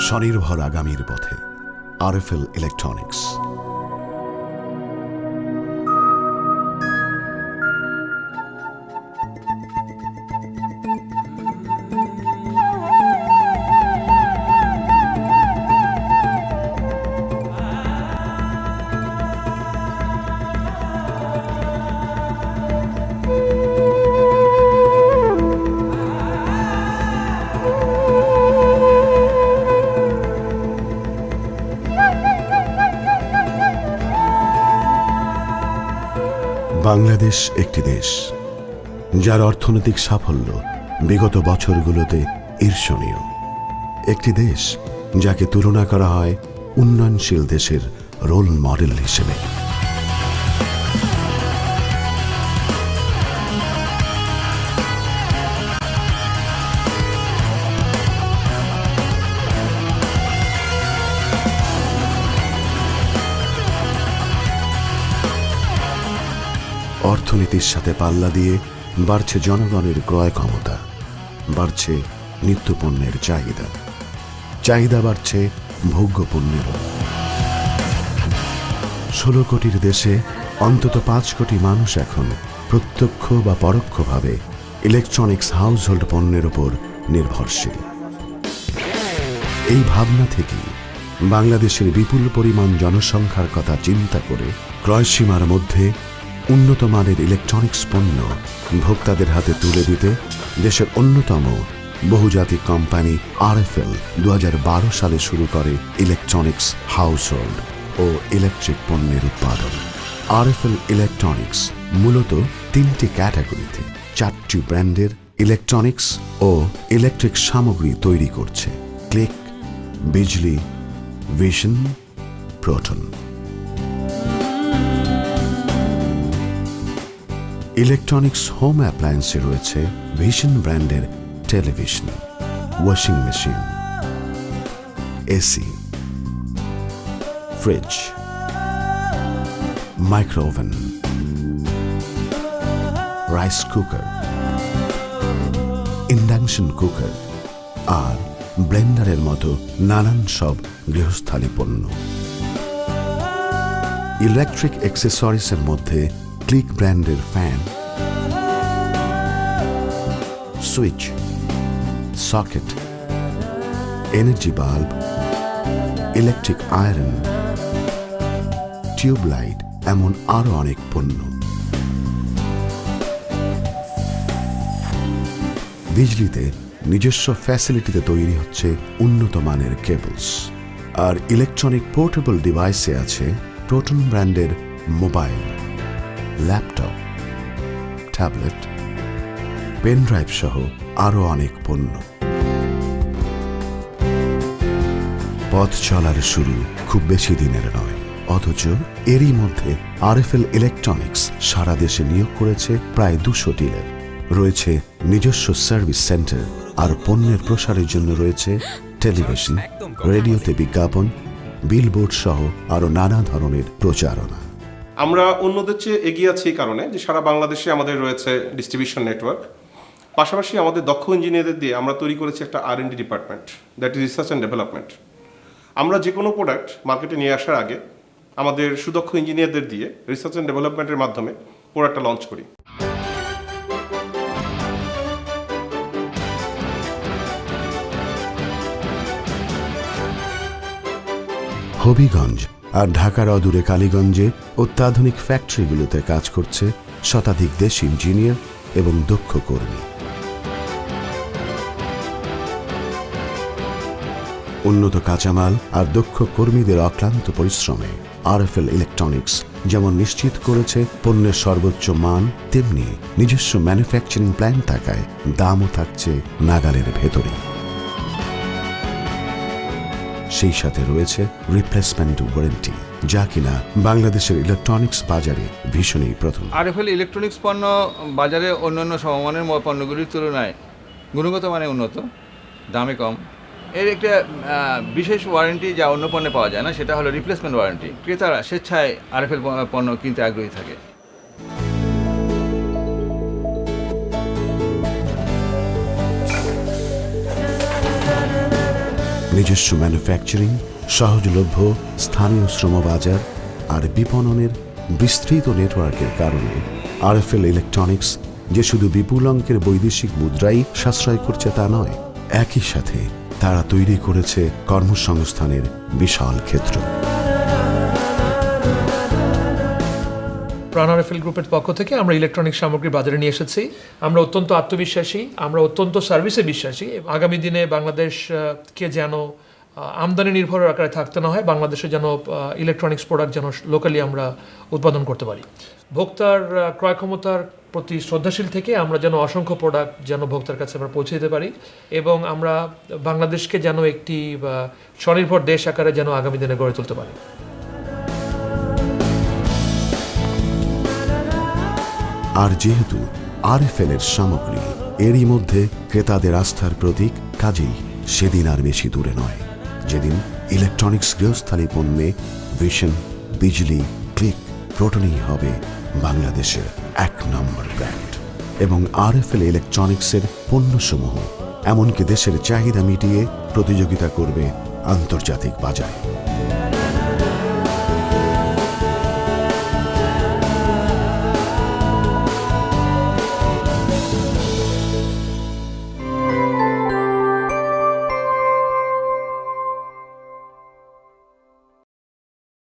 স্বনির্ভর আগামীর পথে আরএফএল ইলেকট্রনিক্স। বাংলাদেশ একটি দেশ যার অর্থনৈতিক সাফল্য বিগত বছরগুলোতে ঈর্ষণীয়। একটি দেশ যাকে তুলনা করা হয় উন্নয়নশীল দেশের রোল মডেল হিসেবে। অর্থনীতির সাথে পাল্লা দিয়ে বাড়ছে জনগণের ক্রয় ক্ষমতা, বাড়ছে নিত্যপণ্যের চাহিদা বাড়ছে ভোগ্যপণ্যেরও। 16 কোটির দেশে অন্তত 5 কোটি মানুষ এখন প্রত্যক্ষ বা পরোক্ষভাবে ইলেকট্রনিক্স হাউসহোল্ড পণ্যের উপর নির্ভরশীল। এই ভাবনা থেকেই বাংলাদেশের বিপুল পরিমাণ জনসংখ্যার কথা চিন্তা করে ক্রয়সীমার মধ্যে উন্নত মানের ইলেকট্রনিক্স পণ্য ভোক্তাদের হাতে তুলে দিতে দেশের অন্যতম বহুজাতিক কোম্পানি আরএফএল 2012 সালে শুরু করে ইলেকট্রনিক্স হাউসহোল্ড ও ইলেকট্রিক পণ্যের উৎপাদন। আরএফএল ইলেকট্রনিক্স মূলত 3টি ক্যাটাগরিতে 4টি ব্র্যান্ডের ইলেকট্রনিক্স ও ইলেকট্রিক সামগ্রী তৈরি করছে: Click, Bijli, Vision, Proton. Electronics home অ্যাপ্লায়েন্সে রয়েছে ভিশন ব্র্যান্ডের television, washing machine, AC, fridge, microwave oven, rice cooker, induction cooker আর ব্লেন্ডারের মতো নানান সব গৃহস্থালী পণ্য। ইলেকট্রিক অ্যাক্সেসরিজের মধ্যে ক্লিক ব্র্যান্ডের fan, switch, socket, energy bulb, electric iron, tubelight, এমন আরো অনেক পণ্য। বিজলিতে নিজস্ব ফ্যাসিলিটিতে তৈরি হচ্ছে উন্নত মানের কেবলস। আর ইলেকট্রনিক পোর্টেবল ডিভাইসে আছে প্রোটন ব্র্যান্ডের mobile, laptop, tablet, pen drive সহ আরো অনেক পণ্য। পথ চলার শুরু খুব বেশি দিনের নয়, অথচ এরই মধ্যে আরএফএল ইলেকট্রনিক্স সারা দেশে নিয়োগ করেছে প্রায় 200 ডিলার। রয়েছে নিজস্ব সার্ভিস সেন্টার, আর পণ্যের প্রসারের জন্য রয়েছে টেলিভিশন, রেডিওতে বিজ্ঞাপন, বিলবোর্ড সহ আরো নানা ধরনের প্রচারণা। আমরা অন্যদের চেয়ে এগিয়ে আছি এই কারণে যে সারা বাংলাদেশে আমাদের রয়েছে ডিস্ট্রিবিউশন নেটওয়ার্ক। পাশাপাশি আমাদের দক্ষ ইঞ্জিনিয়ারদের দিয়ে আমরা তৈরি করেছি একটা R&D department, that is research and development. আমরা যে কোনো প্রোডাক্ট মার্কেটে নিয়ে আসার আগে আমাদের সুদক্ষ ইঞ্জিনিয়ারদের দিয়ে রিসার্চ অ্যান্ড ডেভেলপমেন্টের মাধ্যমে প্রোডাক্টটা লঞ্চ করি। হবিগঞ্জ আর ঢাকার অদূরে কালীগঞ্জে অত্যাধুনিক ফ্যাক্টরিগুলোতে কাজ করছে শতাধিক দেশি ইঞ্জিনিয়ার এবং দক্ষ কর্মী। উন্নত কাঁচামাল আর দক্ষ কর্মীদের অক্লান্ত পরিশ্রমে আরএফএল ইলেকট্রনিক্স যেমন নিশ্চিত করেছে পণ্যের সর্বোচ্চ মান, তেমনি নিজস্ব ম্যানুফ্যাকচারিং প্ল্যান্ট থাকায় দামও থাকছে নাগালের ভেতরে। সেই সাথে রয়েছে রিপ্লেসমেন্ট ওয়ারেন্টি, যা কিনা বাংলাদেশের ইলেকট্রনিক্স বাজারে ভীষণই প্রথম। আরএফএল ইলেকট্রনিক্স পণ্য বাজারে অন্যান্য সমমানের পণ্যগুলির তুলনায় গুণগত মানে উন্নত, দামে কম। এর একটা বিশেষ ওয়ারেন্টি যা অন্য পণ্যে পাওয়া যায় না, সেটা হলো রিপ্লেসমেন্ট ওয়ারেন্টি। ক্রেতারা স্বেচ্ছায় আরএফএল পণ্য কিনতে আগ্রহী থাকে। নিজস্ব ম্যানুফ্যাকচারিং, সহজলভ্য স্থানীয় শ্রমবাজার আর বিপণনের বিস্তৃত নেটওয়ার্কের কারণে আরএফএল ইলেকট্রনিক্স যে শুধু বিপুল অঙ্কের বৈদেশিক মুদ্রাই সাশ্রয় করছে তা নয়, একই সাথে তারা তৈরি করেছে কর্মসংস্থানের বিশাল ক্ষেত্র। প্রাণ আরএফএল গ্রুপের পক্ষ থেকে আমরা ইলেকট্রনিক সামগ্রী বাজারে নিয়ে এসেছি। আমরা অত্যন্ত আত্মবিশ্বাসী, আমরা অত্যন্ত সার্ভিসে বিশ্বাসী। আগামী দিনে বাংলাদেশকে যেন আমদানি নির্ভর আকারে থাকতে না হয়, বাংলাদেশে যেন ইলেকট্রনিক্স প্রোডাক্ট যেন লোকালি আমরা উৎপাদন করতে পারি। ভোক্তার ক্রয় ক্ষমতার প্রতি শ্রদ্ধাশীল থেকে আমরা যেন অসংখ্য প্রোডাক্ট যেন ভোক্তার কাছে আমরা পৌঁছে দিতে পারি এবং আমরা বাংলাদেশকে যেন একটি স্বনির্ভর দেশ আকারে যেন আগামী দিনে গড়ে তুলতে পারি। আর যেহেতু আরএফএল এর সামগ্রী এরই মধ্যে ক্রেতাদের আস্থার প্রতীক, কাজেই সেদিন আর বেশি দূরে নয় যেদিন ইলেকট্রনিক্স গৃহস্থালী পণ্যে ভিশন, বিজলি, ক্লিক, প্রোটনই হবে বাংলাদেশের 1 নম্বর ব্র্যান্ড এবং আরএফএল ইলেকট্রনিক্সের পণ্যসমূহ এমনকি দেশের চাহিদা মিটিয়ে প্রতিযোগিতা করবে আন্তর্জাতিক বাজারে।